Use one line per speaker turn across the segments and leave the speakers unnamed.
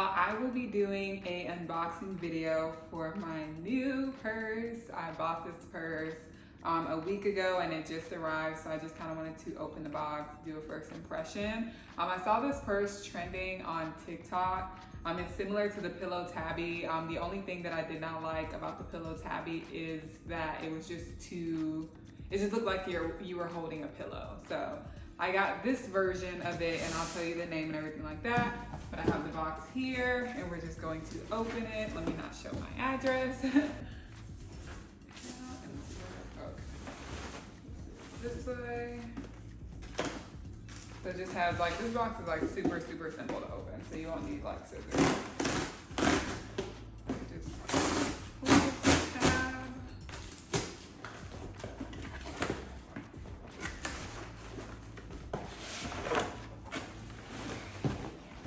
y'all, I will be doing a unboxing video for my new purse. I bought this purse a week ago and it just arrived, so I just kind of wanted to open the box, do a first impression. I saw this purse trending on TikTok. It's similar to the pillow Tabby. The only thing that I did not like about the pillow Tabby is that it was just it just looked like you were holding a pillow. So I got this version of it and I'll tell you the name and everything like that. But I have the box here and we're just going to open it. Let me not show my address. This way. So it just has like, this box is like super simple to open. So you won't need like scissors. Just pull this tab.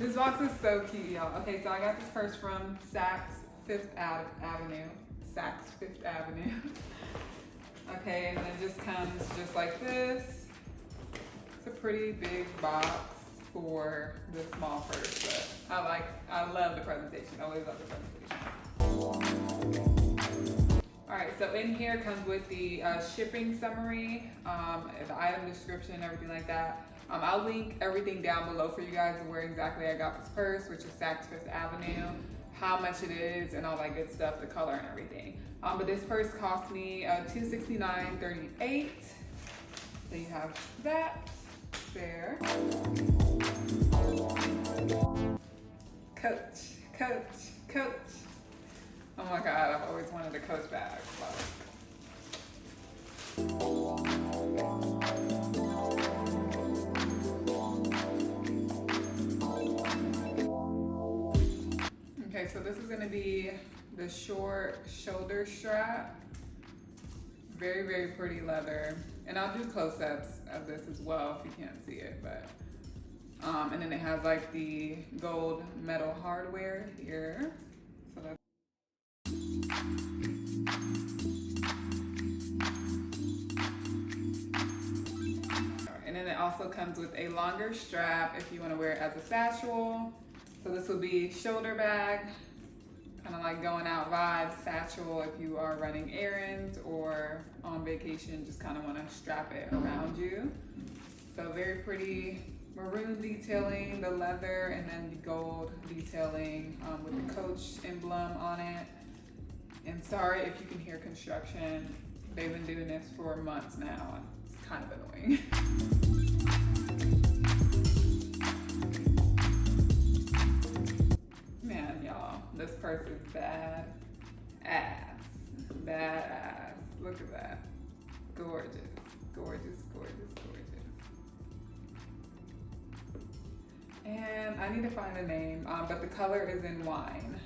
This box is so cute, y'all. Okay, so I got this purse from Saks Fifth Avenue. Saks Fifth Avenue. Okay, and it just comes just like this. It's a pretty big box for the small purse, but I love the presentation. I always love the presentation. All right, so in here comes with the shipping summary, the item description, and everything like that. I'll link everything down below for you guys and where exactly I got this purse, which is Saks Fifth Avenue, how much it is, and all that good stuff, the color and everything. But this purse cost me $269.38. So you have that there. Coach. Oh my God, I've always wanted a Coach bag. Okay, so this is gonna be the short shoulder strap. Very pretty leather. And I'll do close-ups of this as well if you can't see it, but and then it has like the gold metal hardware here. So that's and then it also comes with a longer strap if you want to wear it as a satchel. So this will be shoulder bag, kind of like going out vibes, satchel if you are running errands or on vacation, just kind of want to strap it around you. So very pretty maroon detailing, the leather, and then the gold detailing with the Coach emblem on it. And sorry if you can hear construction. They've been doing this for months now. It's kind of annoying. Man, y'all, this purse is badass. Look at that. Gorgeous. And I need to find a name, but the color is in wine.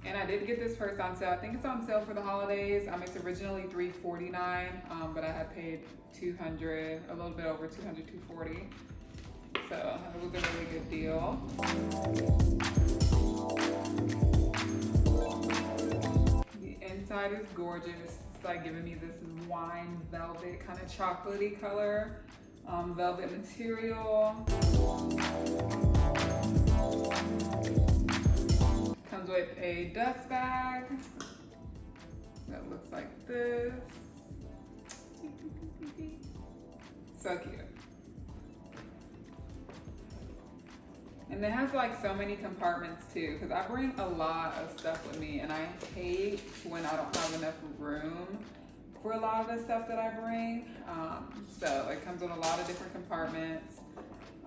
And I did get this purse on sale. I think it's on sale for the holidays. It's originally $349, but I had paid $200, a little bit over $200, $240. So it was a really good deal. The inside is gorgeous. It's like giving me this wine velvet kind of chocolatey color, velvet material. Comes with a dust bag that looks like this. So cute. And it has like so many compartments too, because I bring a lot of stuff with me and I hate when I don't have enough room for a lot of the stuff that I bring. So it comes with a lot of different compartments.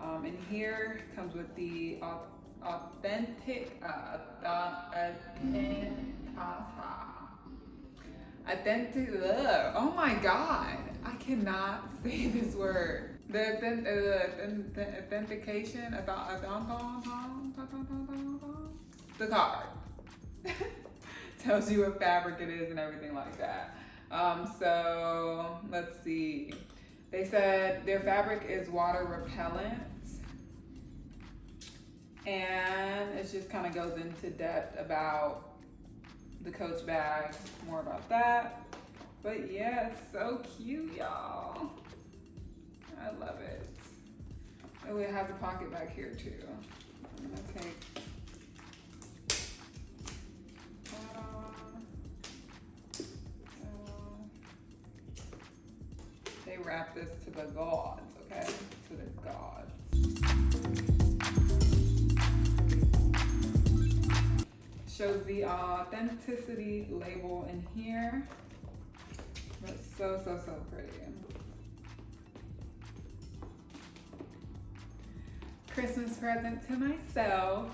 And here comes with the authentic, oh my God, I cannot say this word. The authentication about the card tells you what fabric it is and everything like that. So let's see. They said their fabric is water repellent, and it just kind of goes into depth about the Coach bag, more about that. But yeah, it's so cute, y'all. I love it. Oh, it has a pocket back here too. gonna take that on. They wrap this to the gods, okay? To the gods. Shows the authenticity label in here. It's so, so, so pretty. Christmas present to myself.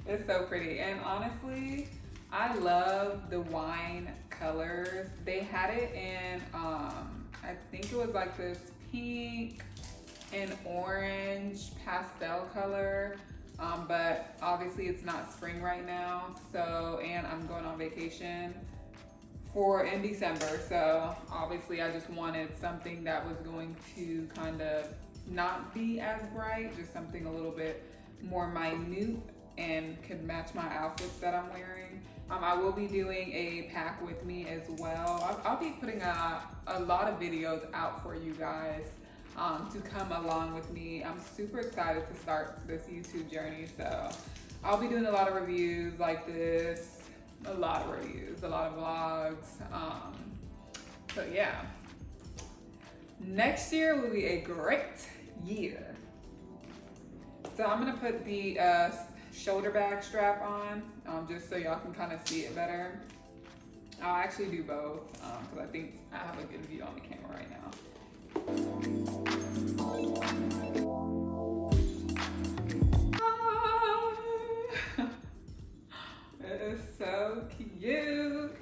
It's so pretty. And honestly, I love the wine colors. They had it in, I think it was like this pink and orange pastel color. But obviously it's not spring right now. So, and I'm going on vacation in December. So obviously I just wanted something that was going to kind of not be as bright, just something a little bit more minute and could match my outfits that I'm wearing. I will be doing a pack with me as well. I'll be putting a lot of videos out for you guys to come along with me. I'm super excited to start this YouTube journey. So I'll be doing a lot of reviews like this, a lot of reviews, a lot of vlogs. So yeah, next year will be a great year. So I'm gonna put the shoulder bag strap on just so y'all can kind of see it better. I'll actually do both because I think I have a good view on the camera right now. It is so cute.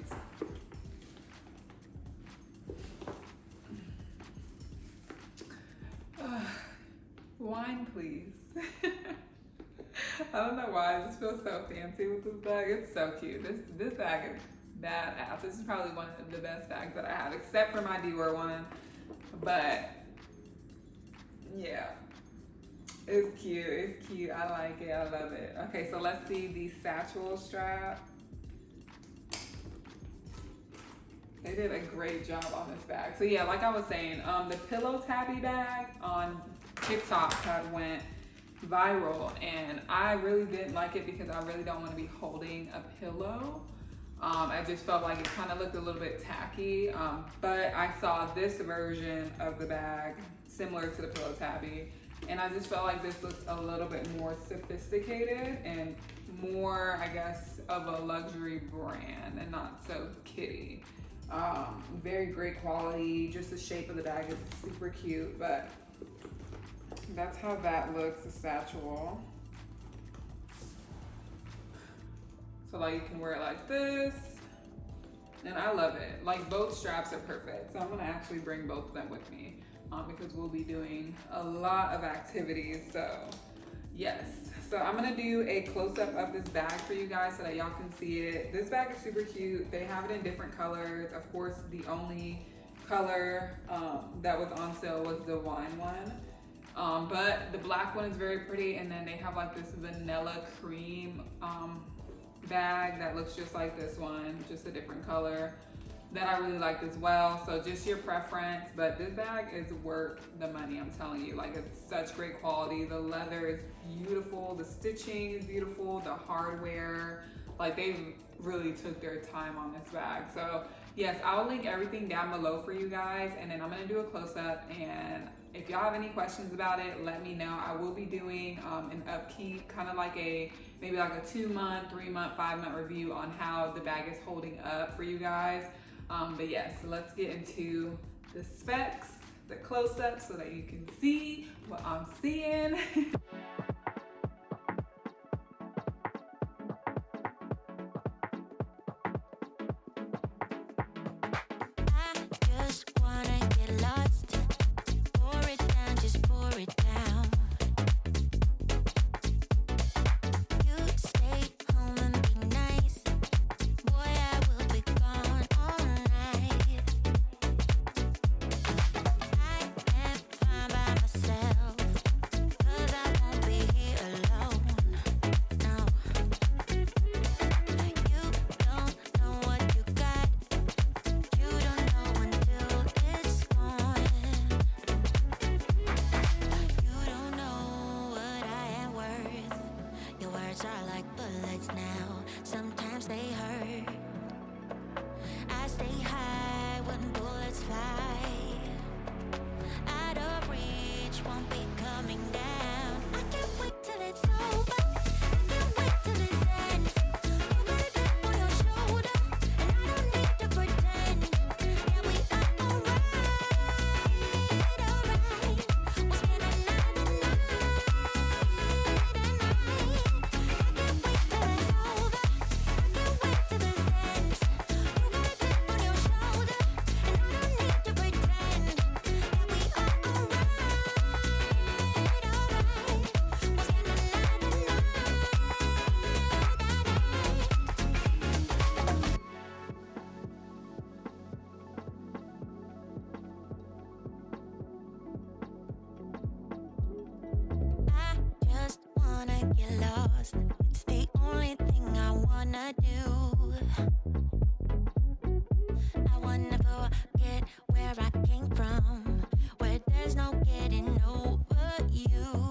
Wine, please. I don't know why, I just feel so fancy with this bag. It's so cute. This bag is badass. This is probably one of the best bags that I have, except for my Dior one. But yeah, it's cute. It's cute. I like it. I love it. Okay, so let's see the satchel strap. They did a great job on this bag. So yeah, like I was saying, the pillow tabby bag on TikTok had went viral, and I really didn't like it because I really don't want to be holding a pillow. I just felt like it kind of looked a little bit tacky, but I saw this version of the bag similar to the pillow tabby, and I just felt like this looked a little bit more sophisticated and more, I guess, of a luxury brand and not so kitty. Very great quality. Just the shape of the bag is super cute, but that's how that looks, the satchel. So like you can wear it like this, and I love it. Like both straps are perfect. So I'm gonna actually bring both of them with me because we'll be doing a lot of activities. So yes, so I'm gonna do a close-up of this bag for you guys so that y'all can see it. This bag is super cute. They have it in different colors. Of course, the only color that was on sale was the wine one. But the black one is very pretty, and then they have like this vanilla cream bag that looks just like this one, just a different color that I really liked as well. So just your preference, but this bag is worth the money, I'm telling you. Like, it's such great quality. The leather is beautiful, the stitching is beautiful, the hardware, like they really took their time on this bag. So yes, I'll link everything down below for you guys, and then I'm gonna do a close-up, and if y'all have any questions about it, let me know. I will be doing an upkeep, kind of like maybe like a 2-month, 3-month, 5-month review on how the bag is holding up for you guys. But yes, so let's get into the specs, the close-up, so that you can see what I'm seeing.
feelings now, sometimes they hurt. I stay high when bullets fly. Out of reach, won't be coming down. I can't wait till it's over. I can't wait till it ends. You got a chip on your shoulder, and I don't need to pretend. Yeah, we are alright, alright. We'll spend another night, I can't wait till it's over. I can't wait till this ends. You got a chip on your shoulder, and I don't need to pretend. Yeah, we are alright, alright. We'll spend another night. I just wanna get lost. It's the only thing I wanna do. I wanna forget where I came from, where there's no getting over you.